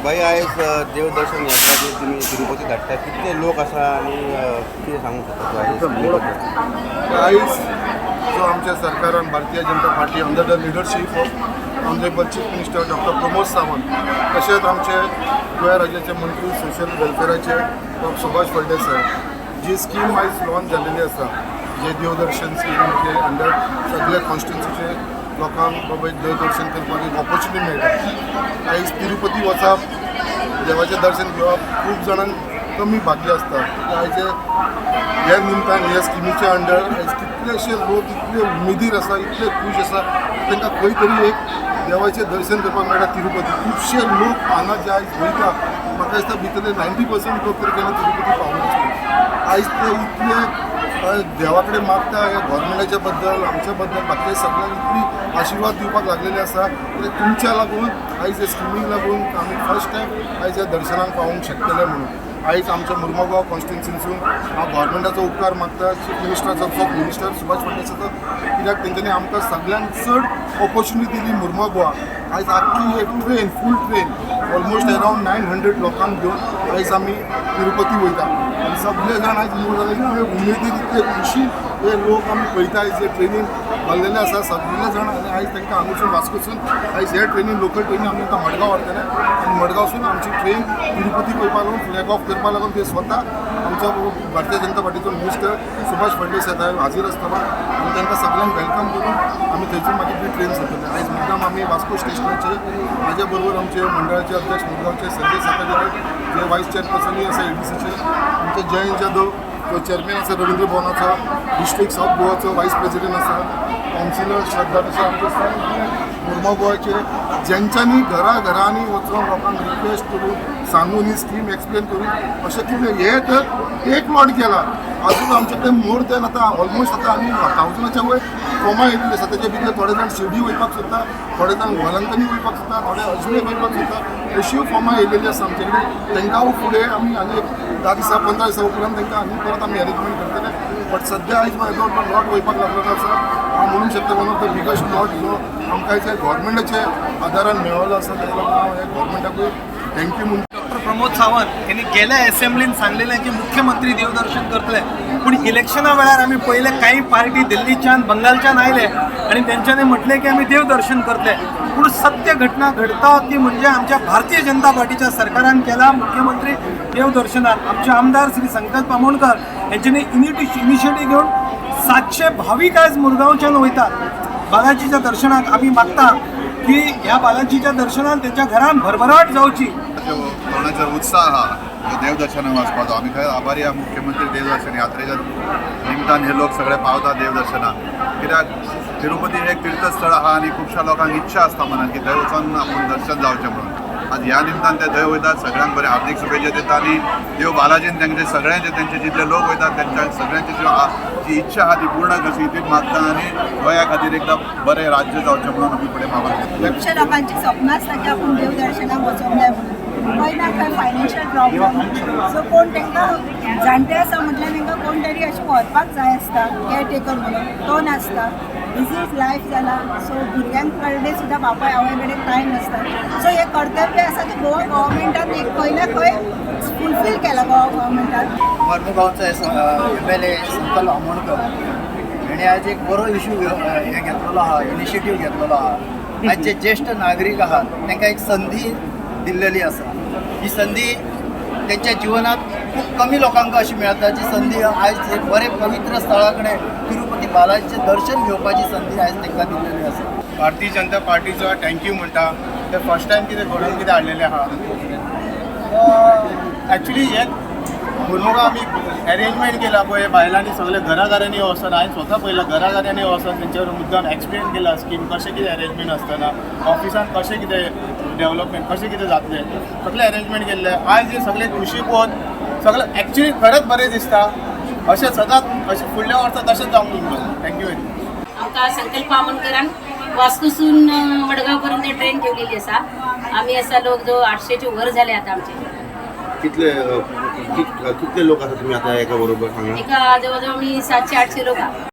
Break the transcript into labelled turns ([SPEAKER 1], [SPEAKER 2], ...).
[SPEAKER 1] बाई आयज देवदर्शन यात्रा जी तुम्ही तिरुपती धाडटा कितले लोक आसा आनी कितें सांगूंक शकता
[SPEAKER 2] आयज जो आमच्या सरकारान Bharatiya Janata party under the leadership of honourable chief minister doctor Pramod Sawant तशेंच आमचे गोंय राज्याचे मंत्री सोशल वेलफेअराचे डॉक्टर सुभाष फळदेसाय जी स्कीम आयज लॉन्च जाल्लेली आसा जे देवदर्शन स्कीम अंडर सगळे कॉन्स्टिट्युन्सीचे लोकांक बाबा देवदर्शन करपाक एक ऑपॉर्च्युनिटी मेळटा आयज तिरुपती वचप देवाचें दर्शन घेवप खूब जाणांक कमी भाग्य आसता आयज ह्या निमतान ह्या स्किमीच्या अंडर आयज कितलेशे लोक इतले उमेदीर आसा इतले खूश आसा तांकां खंय तरी एक देवाचें दर्शन करपाक मेळटा तिरुपती खुबशे लोक हांगा जे आयज वयता म्हाका दिसता भितरले 90% लोक तरी केन्ना तिरुपती पावूंक नासले आयज ते इतले देवा कडेन मागता ह्या गव्हर्मेंटाच्या बद्दल आमच्या बद्दल बाकी सगळ्यांक इतली आशिर्वाद दिवपाक लागलेले आसा की तुमच्या लागून आयज ह्या स्किमीक लागून आमी फर्स्ट टायम आयज ह्या दर्शनाक पावूंक शकतले म्हणून आयज आमच्या मुर्मुगांव कॉन्स्टिट्युन्सीसून हांव गव्हर्मेंटाचो उपकार मागता चीफ मिनिस्टराचो चीफ मिनिस्टर सुभाष फळदेसाचो कित्याक तेंच्यांनी आमकां सगळ्यांत चड ऑपॉर्च्युनिटी दिली मुर्मुगांवा आयज आख्खी एक ट्रेन फूल ट्रेन ऑलमोस्ट अरावंड 900 लोकांक घेवन आयज आमी तिरुपती वयता आनी सगळे जाण आयज इतले उमेदीर इतले खुशी हे लोक आमी पळयता आयज जे ट्रेनीन भरलेले आसा सगळे जाण आनी आयज तांकां हांगसून वास्कोसून आयज हे ट्रेनीन लोकल ट्रेनीन आमी तांकां मडगांव व्हरतले आनी मडगांवसून आमची ट्रेन तिरुपती वयपाक लागून फ्लॅग ऑफ करपाक लागून ते स्वता आमचो भारतीय जनता पार्टीचो मिनिस्टर सुभाष फळदेसाय थंय हाजीर आसतना आमी तांकां सगळ्यांक वेलकम करून आमी थंयसून मागीर ती ट्रेन सुटतले आयज मुद्दाम आमी वास्को स्टेशनाचेर म्हाज्या बरोबर आमचे मंडळाचे अध्यक्ष मुरगांवचे संजय सातागेरे जे वायस चेअरपर्सनूय आसा एडीसीचे आमचे जयंत जाधव तो चेअरमॅन आसा रवींद्र भवनाचो डिस्ट्रिक्ट साऊथ गोवाचो वायस प्रेसिडेंट आसा कावन्सिलर श्रद्धा तशें आमचे मुर्मगांव गोवाचे जेंच्यांनी घरांनी वचून लोकांक रिक्वेस्ट करून सांगून ही स्कीम एक्सप्लेन करून अशें कितें हे तर एक लॉट केला अजून आमचे कडेन मोर देन आतां ऑलमोस्ट आतां आमी 1000च्या वयर फॉर्मां येयल्ली आसा तेचे भितर थोडे जाण शिर्डी वयपाक सोदता थोडे जाण वलंकनी वयपाक सोदता थोडे अजमेर वयपाक सोदता अश्यो फॉर्मां येयलेली आसा आमचे कडेन तांकां फुडें आमी आनी 10 दिसा 15 दिसा उपरांत तांकां आनी परत आमी अरेंजमेंट करतले बट सद्या आयज म्हाजो लॉट वयपाक लागलेलो आसा हांव म्हणूंक शकता one of the biggest lot जो आमकां आयज गव्हर्मेंटाचे आदारान मेळ्ळो आसा ताका लागून हांव हे गव्हर्मेंटाकूय थँक्यू म्हणून
[SPEAKER 3] डॉक्टर प्रमोद सावंत यांनी गेल्या असेंब्लीन सांगलेलें की मुख्यमंत्री देवदर्शन करतले पूण इलेक्शना वेळार आमी पळयले काही पार्टी दिल्लीच्यान बंगालच्यान आयले आणि तेंच्यांनी म्हटलें की आमी देवदर्शन करतले पूण सत्य घटना घडता ती म्हणजे आमच्या भारतीय जनता पार्टीच्या सरकारान केला मुख्यमंत्री देवदर्शनात आमचे आमदार श्री संकल्प आमोणकर यांच्यानी इनिशिएटीव घेऊन 700 भाविक आज मुरगांवच्यान वयतात बालाजीच्या दर्शनाक आमी मागता की ह्या बालाजीच्या दर्शनान त्यांच्या घरान भरभराट जावची
[SPEAKER 4] कोणाचो उत्साह हा देवदर्शनाक वचपाचो आमी खंय आभारी आहा मुख्यमंत्री देवदर्शन यात्रेच्या निमतान हे लोक सगळे पावतात देवदर्शनाक कित्याक तिरुपती एक तीर्थस्थळ आहा आनी खुबश्या लोकांक इच्छा आसता मनान की थंय वचून आपूण दर्शन जावचें म्हणून आज ह्या निमतान ते थंय वयतात सगळ्यांक बरे हार्दिक शुभेच्छा दिता आनी देव बालाजीन तेंचे सगळ्यांचे तेंचे जितले लोक वयतात तेंच्या सगळ्यांची जी इच्छा आहा ती पूर्ण करची इतलीच मागता आनी गोंया खातीर एकदां बरें राज्य जावचें म्हणून आमी फुडें मागून
[SPEAKER 5] खुबशे लोकांची स्वप्न आसता की आपूण देवदर्शनाक वचूंक जाय म्हणून खंय खंय फायनान्शियल प्रॉब्लम सो कोण तांकां जाणटे आसा म्हटल्यार तांकां कोण तरी अशें व्हरपाक जाय आसता केअरटेकर म्हणून तो नासता बिझी लायफ जाला सो भुरग्यांक कडेन सुद्दां बापाय आवय कडेन टायम नासता सो हे कर्तव्य आसा ते गोवा गव्हर्मेंटान एक खंय ना खंय फुलफील केला गोवा गव्हर्मेंटान
[SPEAKER 6] मुरमुगांवचो MLA संकल्प आमोणकर हेणे आज एक बरो इश्यू हे घेतलेलो आहा इनिशिएटीव घेतलेलो आहा आज जे ज्येष्ठ नागरीक आहात तांकां एक संधी दिल्लेली आसा ही संधी त्यांच्या जिवनात खूप कमी लोकांक अशी मेळटा जी संधी आयज एक बरे पवित्र स्थळा कडेन तिरुपती बालाजीचें दर्शन घेवपाची संधी आयज तांकां दिल्लेली आसा
[SPEAKER 2] भारतीय जनता पार्टीचो थँक्यू म्हणटा ते फर्स्ट टायम कितें घडोवन कितें हाडलेलें आहा एक्चुली हे मुर्मुगांव आमी अरेंजमेंट केला पळय बायलांनी सगळे घराघरांनी वचून हांवें स्वता पळयलां घराघरांनी वचून तेंच्यावर मुद्दाम एक्सप्लेन केला स्कीम कशें कितें अरेंजमेंट आसतना ऑफिसान कशें कितें डेवलपमेंट कशें कितें जातलें सगळें अरेंजमेंट केल्लें आयज हे सगळे खुशी पळोवन सगळें एक्चुली खरेंच बरें दिसता अशें सदांच अशें फुडल्या वर्सा तशेंच जावंक म्हणून थँक्यू वेरी मच
[SPEAKER 7] आमकां संकल्प आमोणकरान वास्कोसून मडगांव पर्यंत ट्रेन ठेवलेली आसा आमी आसा लोक जो 800चे वर झाले आता आमचे
[SPEAKER 1] कितले लोक आसा तुम्ही आता एका बरोबर सांगा
[SPEAKER 7] एका जवळ जवळ मी 700-800 लोक आहा